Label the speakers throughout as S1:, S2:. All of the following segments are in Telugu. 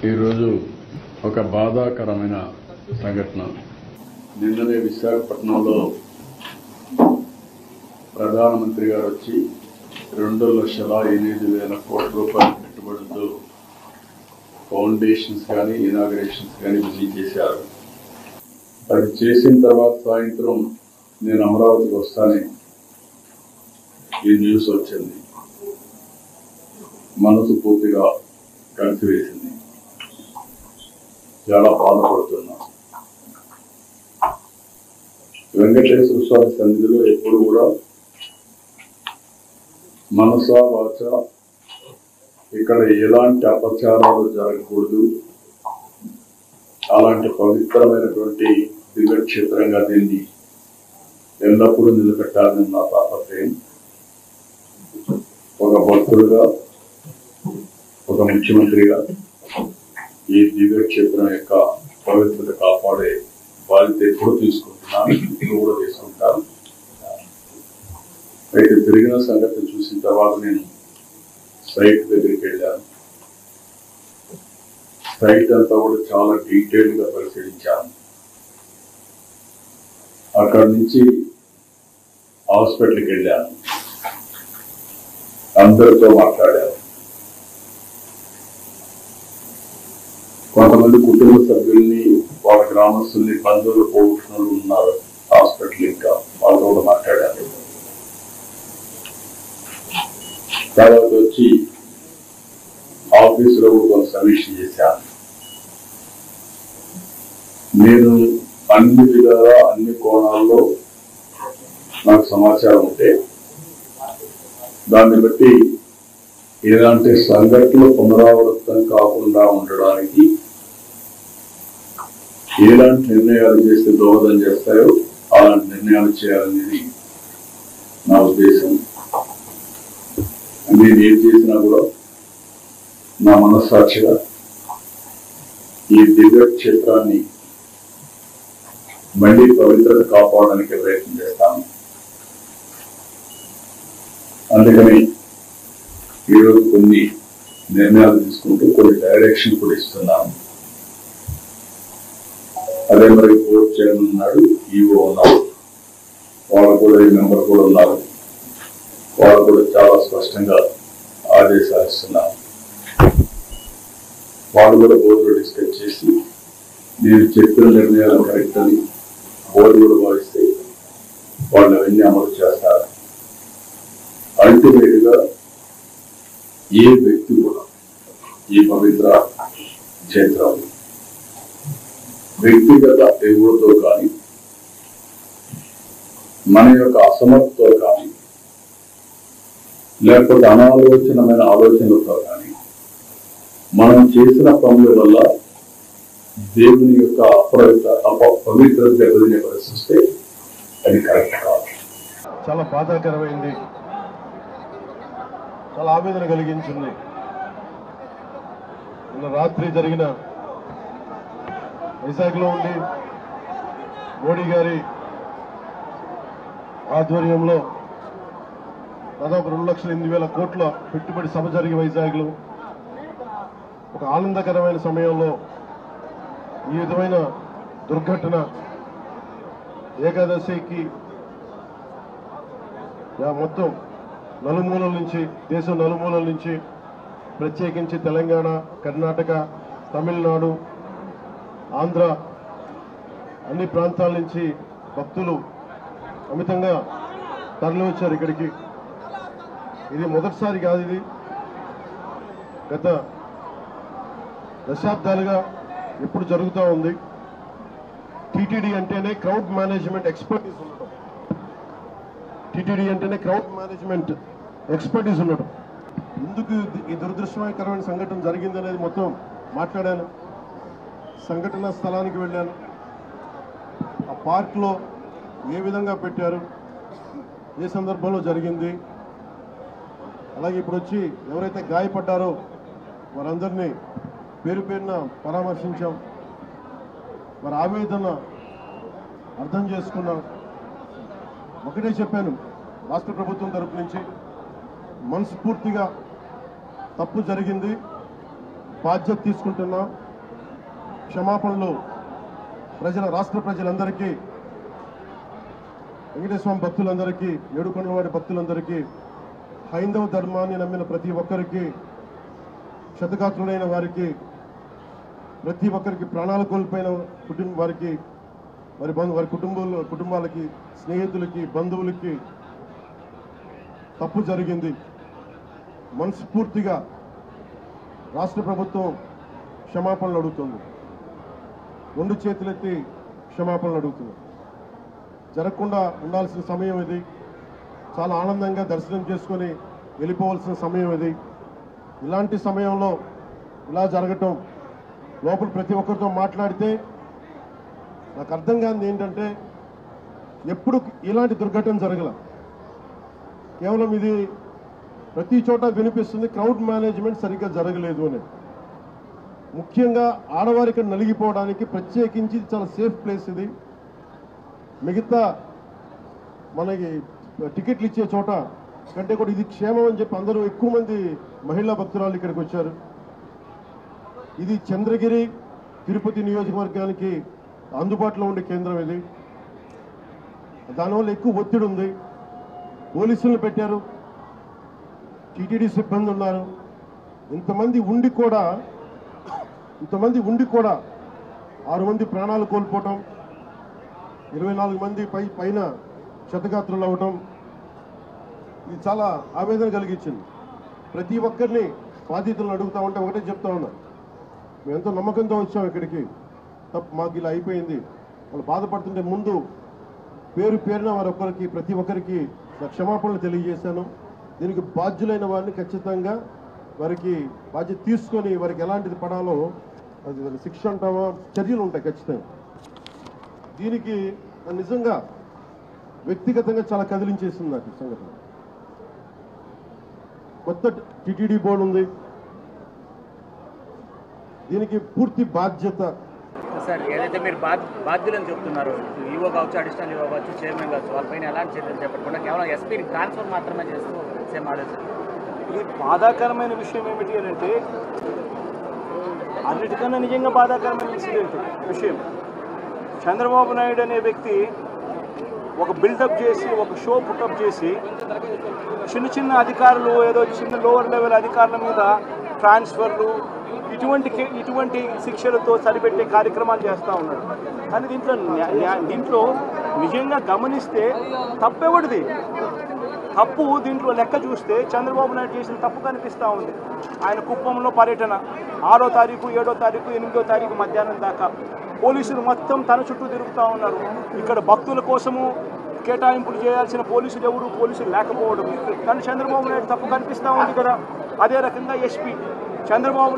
S1: ఈరోజు ఒక బాధాకరమైన సంఘటన. నిన్ననే విశాఖపట్నంలో ప్రధానమంత్రి గారు వచ్చి 2,08,000 కోట్ల రూపాయల పెట్టుబడులతో ఫౌండేషన్స్ కానీ ఇనాగరేషన్స్ కానీ విజిట్ చేశారు. అది చేసిన తర్వాత సాయంత్రం నేను అమరావతికి వస్తానే ఈ న్యూస్ వచ్చింది. మనసు పూర్తిగా కలిసివేసింది. చాలా బాధపడుతున్నా. వెంకటేశ్వర స్వామి సన్నిధిలో ఎప్పుడు కూడా మనస వాచ ఇక్కడ ఎలాంటి అపచారాలు జరగకూడదు, అలాంటి పవిత్రమైనటువంటి దివ్యక్షేత్రంగా దీన్ని ఎల్లప్పుడూ నిలబెట్టాలని నా తాపత్రయం. ఒక భక్తుడుగా, ఒక ముఖ్యమంత్రిగా ఈ దివ్యక్షేత్రం యొక్క పవిత్రత కాపాడే బాధ్యత ఎప్పుడు తీసుకుంటున్నాను, ఇప్పుడు కూడా తీసుకుంటాను. అయితే జరిగిన సంగతి చూసిన తర్వాత నేను సైట్ దగ్గరికి వెళ్ళాను. సైట్ అంతా కూడా చాలా డీటెయిల్ గా పరిశీలించాను. అక్కడి నుంచి హాస్పిటల్కి వెళ్ళాను, అందరితో మాట్లాడాను. కొంతమంది కుటుంబ సభ్యుల్ని, వాళ్ళ గ్రామస్తుల్ని, బంధువులు పోగొట్టుకున్న ఉన్నారు హాస్పిటల్. ఇంకా వాళ్ళతో కూడా మాట్లాడాను. తర్వాత వచ్చి ఆఫీసులో కూడా సమీక్ష చేశాను. నేను అన్ని విధాలా, అన్ని కోణాల్లో నాకు సమాచారం ఉంటే దాన్ని బట్టి ఎలాంటి సంఘటనలు పునరావృతం కాకుండా ఉండడానికి ఎలాంటి నిర్ణయాలు చేస్తే దోహదం చేస్తాయో అలాంటి నిర్ణయాలు చేయాలనేది నా ఉద్దేశం. నేను ఏం చేసినా కూడా నా మనస్సాక్షిగా ఈ దివ్య క్షేత్రాన్ని మళ్ళీ పవిత్రత కాపాడడానికి ప్రయత్నం చేస్తాను. అందుకని ఈరోజు కొన్ని నిర్ణయాలు తీసుకుంటూ కొన్ని డైరెక్షన్ కూడా ఇస్తున్నాను. అదే మరి బోర్డు చైర్మన్ ఉన్నాడు, ఈఓ ఉన్నారు, వాళ్ళు కూడా ఈ మెంబర్ కూడా ఉన్నారు. వాళ్ళు కూడా చాలా స్పష్టంగా ఆదేశాలు ఇస్తున్నారు. వాళ్ళు కూడా బోర్డులో డిస్కస్ చేసి నేను చెప్పిన నిర్ణయాలు కరెక్ట్ అని బోర్డు కూడా భావిస్తే వాళ్ళు అవన్నీ అమలు చేస్తారు. అల్టిమేట్ గా ఏ వ్యక్తి కూడా ఈ పవిత్ర క్షేత్రం వ్యక్తిగత ఎగువతో కానీ, మన యొక్క అసమర్థతో కానీ, లేకపోతే అనాలోచనమైన ఆలోచనలతో కానీ మనం చేసిన పనుల వల్ల దేవుని యొక్క పవిత్రత దెబ్బతినే పరిస్థితి అది కరెక్ట్ కాదు.
S2: చాలా బాధాకరమైంది, చాలా ఆవేదన కలిగించింది. నిన్న రాత్రి జరిగిన వైజాగ్లో ఉండి మోడీ గారి ఆధ్వర్యంలో దాదాపు 2,08,000 కోట్ల పెట్టుబడి సభ జరిగి వైజాగ్లో ఒక ఆనందకరమైన సమయంలో ఈ విధమైన దుర్ఘటన ఏకాదశికి మొత్తం నలుమూలల నుంచి, దేశం నలుమూలల నుంచి, ప్రత్యేకించి తెలంగాణ, కర్ణాటక, తమిళనాడు, ఆంధ్ర అన్ని ప్రాంతాల నుంచి భక్తులు అమితంగా తరలి వచ్చారు ఇక్కడికి. ఇది మొదటిసారి కాదు, ఇది గత దశాబ్దాలుగా ఎప్పుడు జరుగుతూ ఉంది. టీటీడీ అంటేనే క్రౌడ్ మేనేజ్మెంట్ ఎక్స్పర్టీస్ ఉండడం, టీటీడీ అంటేనే క్రౌడ్ మేనేజ్మెంట్ ఎక్స్పర్టీస్ ఉండడం. ఎందుకు ఈ దురదృష్టకరమైన సంఘటన జరిగింది అనేది మొత్తం మాట్లాడాను. సంఘటన స్థలానికి వెళ్ళాను. ఆ పార్క్లో ఏ విధంగా పెట్టారు, ఏ సందర్భంలో జరిగింది, అలాగే ఇప్పుడు వచ్చి ఎవరైతే గాయపడ్డారో వారందరినీ పేరు పేరున పరామర్శించాం. వారి ఆవేదన అర్థం చేసుకున్నాం. ఒకటే చెప్పాను, రాష్ట్ర ప్రభుత్వం తరపు నుంచి మనస్ఫూర్తిగా తప్పు జరిగింది, బాధ్యత తీసుకుంటున్నాం. క్షమాపణలు రాష్ట్ర ప్రజలందరికీ, వెంకటేశ్వర భక్తులందరికీ, ఏడుకొండలవాడి భక్తులందరికీ, హైందవ ధర్మాన్ని నమ్మిన ప్రతి ఒక్కరికి, క్షతగాత్రులైన వారికి, ప్రతి ఒక్కరికి, ప్రాణాలు కోల్పోయిన వారికి, వారి కుటుంబాలకి, స్నేహితులకి, బంధువులకి తప్పు జరిగింది. మనస్ఫూర్తిగా రాష్ట్ర ప్రభుత్వం క్షమాపణలు అడుగుతుంది. 2 చేతులెత్తి క్షమాపణలు అడుగుతుంది. జరగకుండా ఉండాల్సిన సమయం ఇది. చాలా ఆనందంగా దర్శనం చేసుకొని వెళ్ళిపోవాల్సిన సమయం ఇది. ఇలాంటి సమయంలో ఇలా జరగటం, లోపల ప్రతి ఒక్కరితో మాట్లాడితే నాకు అర్థం కానిది ఏంటంటే, ఎప్పుడు ఇలాంటి దుర్ఘటన జరగల. కేవలం ఇది ప్రతి చోట వినిపిస్తుంది, క్రౌడ్ మేనేజ్మెంట్ సరిగ్గా జరగలేదు అని. ముఖ్యంగా ఆడవారికి నలిగిపోవడానికి ప్రత్యేకించి చాలా సేఫ్ ప్లేస్ ఇది. మిగతా మనకి టికెట్లు ఇచ్చే చోట కంటే కూడా ఇది క్షేమం అని చెప్పి అందరూ, ఎక్కువ మంది మహిళా భక్తురాలు ఇక్కడికి వచ్చారు. ఇది చంద్రగిరి, తిరుపతి నియోజకవర్గానికి అందుబాటులో ఉండే కేంద్రం ఇది. దానివల్ల ఎక్కువ ఒత్తిడి ఉంది. పోలీసులను పెట్టారు, టీటీడీ సిబ్బంది ఉన్నారు. ఇంతమంది ఉండి కూడా 6 మంది ప్రాణాలు కోల్పోవటం, 24 మంది పైన క్షతగాత్రులు అవ్వటం, ఇది చాలా ఆవేదన కలిగించింది. ప్రతి ఒక్కరిని బాధితులను అడుగుతా ఉంటే ఒకటే చెప్తా ఉన్నా, మేము ఎంతో నమ్మకంతో వచ్చాం ఇక్కడికి, మాకు ఇలా అయిపోయింది. వాళ్ళు బాధపడుతుంటే ముందు పేరున ప్రతి ఒక్కరికి నా క్షమాపణలు తెలియజేశాను. దీనికి బాధ్యులైన వారిని ఖచ్చితంగా వారికి బాధ్యత తీసుకొని వారికి ఎలాంటిది పడాలో అది శిక్ష అంటావా, చర్యలు ఉంటాయి ఖచ్చితంగా. దీనికి నిజంగా వ్యక్తిగతంగా చాలా కదిలించేసింది నాకు ఈ సంఘటన. కొత్త టీటీడీ బోర్డు ఉంది, దీనికి పూర్తి బాధ్యత.
S3: సార్, ఏదైతే మీరు బాధ్యులని చెప్తున్నారు, ఈవో కావచ్చు, అడిషనల్ ఈవో కావచ్చు, చైర్మన్ కావచ్చు, వాళ్ళపైన ఎలాంటి చర్యలు చేపట్టకుండా కేవలం ఎస్పీని ట్రాన్స్ఫర్ మాత్రమే చేస్తూ సేమ్ ఆలోచన.
S4: ఇది బాధాకరమైన విషయం ఏమిటి అని అంటే, అన్నిటికన్నా నిజంగా బాధాకరమైన విషయం చంద్రబాబు నాయుడు అనే వ్యక్తి ఒక బిల్డప్ చేసి, ఒక షో పుటప్ చేసి, చిన్న అధికారులు, ఏదో చిన్న లోవర్ లెవెల్ అధికారుల మీద ట్రాన్స్ఫర్లు, ఇటువంటి శిక్షలతో సరిపెట్టే కార్యక్రమాలు చేస్తూ ఉన్నాడు. కానీ దీంట్లో నిజంగా గమనిస్తే తప్పెవడిది? తప్పు దీంట్లో లెక్క చూస్తే చంద్రబాబు నాయుడు చేసిన తప్పు కనిపిస్తూ ఉంది. ఆయన కుప్పంలో పర్యటన 6వ తారీఖు, 7వ తారీఖు, 8వ తారీఖు మధ్యాహ్నం దాకా పోలీసులు మొత్తం తన చుట్టూ తిరుగుతూ ఉన్నారు. ఇక్కడ భక్తుల కోసము కేటాయింపులు చేయాల్సిన పోలీసులు లేకపోవడం, కానీ చంద్రబాబు నాయుడు తప్పు కనిపిస్తూ ఉంది కదా. అదే రకంగా ఎస్పీ చంద్రబాబు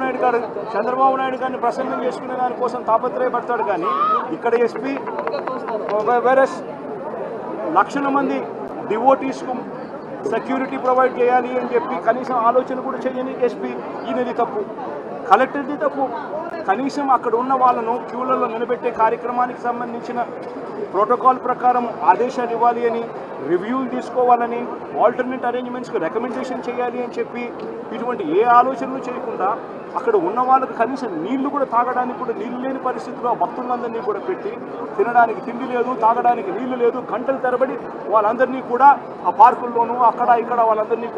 S4: నాయుడు గారిని ప్రసన్నం చేసుకునే దానికోసం తాపత్రయపడతాడు. కానీ ఇక్కడ ఎస్పీ వైరస్ లక్షల మంది డివోటీస్కు సెక్యూరిటీ ప్రొవైడ్ చేయాలి అని చెప్పి కనీసం ఆలోచన కూడా చేయని ఎస్పీ, ఈయనది తప్పు, కలెక్టర్ది తప్పు. కనీసం అక్కడ ఉన్న వాళ్ళను క్యూలలో నిలబెట్టే కార్యక్రమానికి సంబంధించిన ప్రోటోకాల్ ప్రకారం ఆదేశాలు ఇవ్వాలి అని, రివ్యూలు తీసుకోవాలని, ఆల్టర్నేట్ అరేంజ్మెంట్స్కి రికమెండేషన్ చేయాలి అని చెప్పి ఇటువంటి ఏ ఆలోచనలు చేయకుండా అక్కడ ఉన్న వాళ్ళకి కనీసం నీళ్లు కూడా తాగడానికి కూడా నీళ్లు లేని పరిస్థితిలో భక్తులందరినీ కూడా పెట్టి, తినడానికి తిండి లేదు, తాగడానికి నీళ్లు లేదు, గంటలు తరబడి వాళ్ళందరినీ కూడా ఆ పార్కుల్లోనూ అక్కడ ఇక్కడ వాళ్ళందరినీ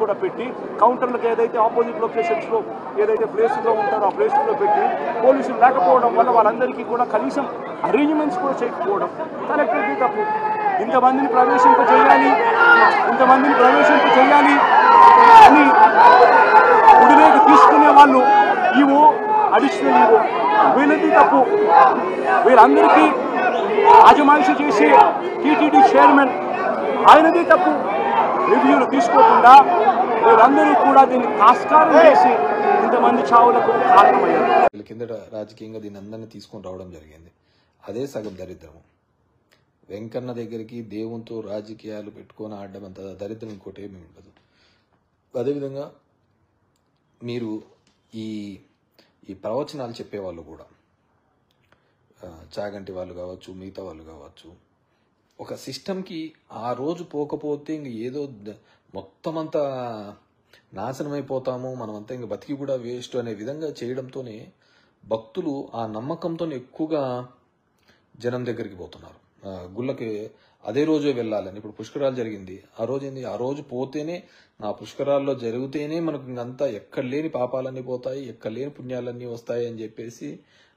S4: కూడా పెట్టి, కౌంటర్లకు ఏదైతే ఆపోజిట్ లొకేషన్స్లో ఏదైతే ప్లేసుల్లో ఉంటారో ఆ ప్లేసుల్లో పెట్టి, పోలీసులు లేకపోవడం వల్ల వాళ్ళందరికీ కూడా కనీసం అరేంజ్మెంట్స్ కూడా చేయకపోవడం కలెక్టర్కి తప్పు. ఇంతమందిని ప్రవేశింప చేయాలి అని గుడిలోకి తీసుకునే వాళ్ళు ఈవో, అడిషనల్ ఈవో, వీళ్ళది తప్పు. వీళ్ళందరికీ ఆజమాయిషి చేసే టీటీడీ చైర్మన్, ఆయనది తప్పు. రివ్యూలు తీసుకోకుండా వీళ్ళందరూ కూడా దీన్ని కాస్కారం చేసి ఇంతమంది చావులకు కారణమయ్యారు.
S5: వీళ్ళ కిందట రాజకీయంగా దీన్ని అందరినీ తీసుకొని రావడం జరిగింది. అదే సగం దరిద్రము. వెంకన్న దగ్గరికి దేవునితో రాజకీయాలు పెట్టుకొని ఆడడం అంత దరిద్రం ఇంకోటి ఏమీ ఉండదు. అదేవిధంగా మీరు ఈ ప్రవచనాలు చెప్పేవాళ్ళు కూడా, చాగంటి వాళ్ళు కావచ్చు, మిగతా వాళ్ళు కావచ్చు, ఒక సిస్టమ్కి ఆ రోజు పోకపోతే ఇంక ఏదో మొత్తం అంతా నాశనం అయిపోతాము, మనమంతా ఇంకా బతికి కూడా వేస్ట్ అనే విధంగా చేయడంతోనే భక్తులు ఆ నమ్మకంతో ఎక్కువగా జనం దగ్గరికి పోతున్నారు. గుళ్ళకి అదే రోజే వెళ్ళాలని. ఇప్పుడు పుష్కరాలు జరిగింది, ఆ రోజు ఏంది, ఆ రోజు పోతేనే, ఆ పుష్కరాల్లో జరిగితేనే మనకు ఇంకంతా ఎక్కడ లేని పాపాలన్నీ పోతాయి, ఎక్కడ లేని పుణ్యాలన్నీ వస్తాయి అని చెప్పేసి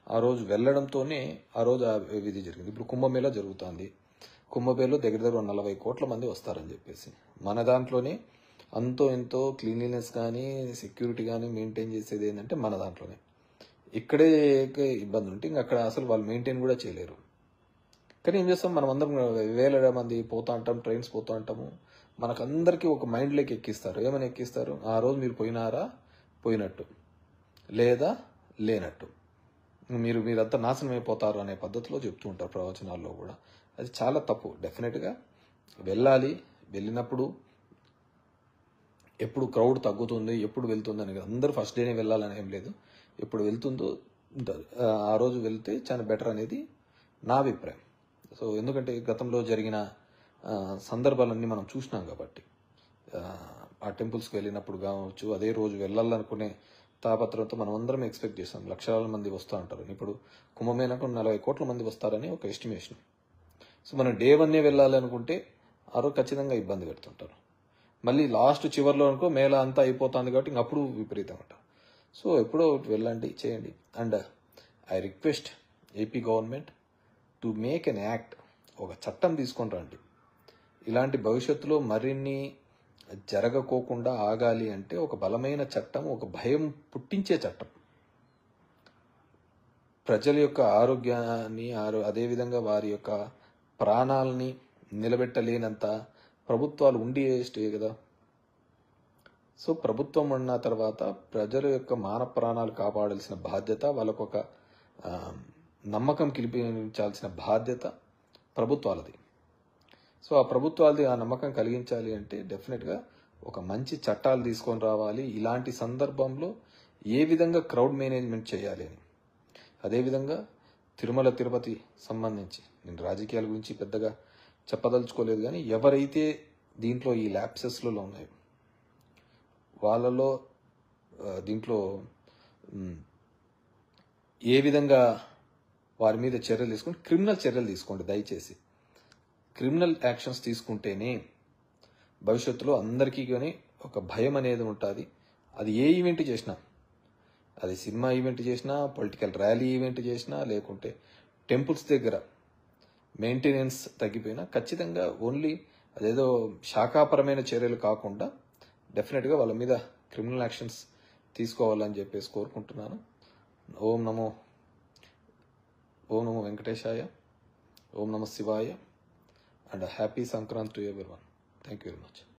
S5: ఆ రోజు వెళ్ళడంతోనే ఆ రోజు ఆ విధి జరిగింది. ఇప్పుడు కుంభమేళా జరుగుతుంది. కుంభమేళలో దగ్గర దగ్గర 40 కోట్ల మంది వస్తారని చెప్పేసి మన దాంట్లోనే అంతో ఎంతో క్లీన్లీనెస్ కానీ సెక్యూరిటీ కానీ మెయింటైన్ చేసేది ఏంటంటే మన దాంట్లోనే. ఇక్కడే ఇబ్బంది ఉంటే ఇంకా అక్కడ అసలు వాళ్ళు మెయింటైన్ కూడా చేయలేరు. కానీ ఏం చేస్తాం, మనం అందరం వేల మంది పోతా అంటాం, ట్రైన్స్ పోతా అంటాము. మనకందరికీ ఒక మైండ్లోకి ఎక్కిస్తారు. ఏమని ఎక్కిస్తారు, ఆ రోజు మీరు పోయినారా పోయినట్టు, లేదా లేనట్టు, మీరంతా నాశనం అయిపోతారు అనే పద్ధతిలో చెప్తూ ఉంటారు ప్రవచనాల్లో కూడా. అది చాలా తప్పు. డెఫినెట్గా వెళ్ళాలి. వెళ్ళినప్పుడు ఎప్పుడు క్రౌడ్ తగ్గుతుంది, ఎప్పుడు వెళ్తుంది అని అందరూ ఫస్ట్ డేనే వెళ్ళాలని ఏం లేదు. ఎప్పుడు వెళ్తుందో ఆ రోజు వెళ్తే చాలా బెటర్ అనేది నా అభిప్రాయం. సో ఎందుకంటే గతంలో జరిగిన సందర్భాలన్నీ మనం చూసినాం కాబట్టి, ఆ టెంపుల్స్కి వెళ్ళినప్పుడు కావచ్చు, అదే రోజు వెళ్ళాలనుకునే తాపత్రంతో మనం అందరం ఎక్స్పెక్ట్ చేస్తాం లక్షల మంది వస్తూ ఉంటారు. ఇప్పుడు కుంభమేళకు 40 కోట్ల మంది వస్తారని ఒక ఎస్టిమేషన్. సో మనం డే 1 వెళ్ళాలనుకుంటే ఆ రోజు ఖచ్చితంగా ఇబ్బంది పెడుతుంటారు. మళ్ళీ లాస్ట్ చివరిలో అనుకో మేళ అంతా అయిపోతుంది కాబట్టి ఇంకప్పుడు విపరీతం ఉంటారు. సో ఎప్పుడో వెళ్ళండి, చేయండి. And I request AP government to make an act, ఒక చట్టం తీసుకొని రండి. ఇలాంటి భవిష్యత్తులో మరిన్ని జరగకోకుండా ఆగాలి అంటే ఒక బలమైన చట్టం, ఒక భయం పుట్టించే చట్టం. ప్రజల యొక్క ఆరోగ్యాన్ని, అదేవిధంగా వారి యొక్క ప్రాణాలని నిలబెట్టలేనంత ప్రభుత్వాలు ఉండి స్టే కదా. సో ప్రభుత్వం ఉన్న తర్వాత ప్రజల యొక్క మానవ ప్రాణాలు కాపాడాల్సిన బాధ్యత, వాళ్ళకు ఒక నమ్మకం కల్పించాల్సిన బాధ్యత ప్రభుత్వాలది. సో ఆ ప్రభుత్వాలది ఆ నమ్మకం కలిగించాలి అంటే డెఫినెట్గా ఒక మంచి చట్టాలు తీసుకొని రావాలి. ఇలాంటి సందర్భంలో ఏ విధంగా క్రౌడ్ మేనేజ్మెంట్ చేయాలి అని. అదేవిధంగా తిరుమల తిరుపతి సంబంధించి నేను రాజకీయాల గురించి పెద్దగా చెప్పదలుచుకోలేదు, కానీ ఎవరైతే దీంట్లో ఈ ల్యాప్సెస్లలో ఉన్నాయో వాళ్ళలో దీంట్లో ఏ విధంగా వారి మీద చర్యలు తీసుకోండి, క్రిమినల్ చర్యలు తీసుకోండి. దయచేసి క్రిమినల్ యాక్షన్స్ తీసుకుంటేనే భవిష్యత్తులో అందరికీ కానీ ఒక భయం అనేది ఉంటుంది. అది ఏ ఈవెంట్ చేసినా, అది సినిమా ఈవెంట్ చేసినా, పొలిటికల్ ర్యాలీ ఈవెంట్ చేసినా, లేకుంటే టెంపుల్స్ దగ్గర మెయింటెనెన్స్ తగ్గిపోయినా ఖచ్చితంగా ఓన్లీ అదేదో శాఖాపరమైన చర్యలు కాకుండా డెఫినెట్గా వాళ్ళ మీద క్రిమినల్ యాక్షన్స్ తీసుకోవాలని చెప్పేసి కోరుకుంటున్నాను. ఓం నమో వెంకటేశాయ, ఓం నమో శివాయ, and happy Sankranti to everyone. Thank you very much.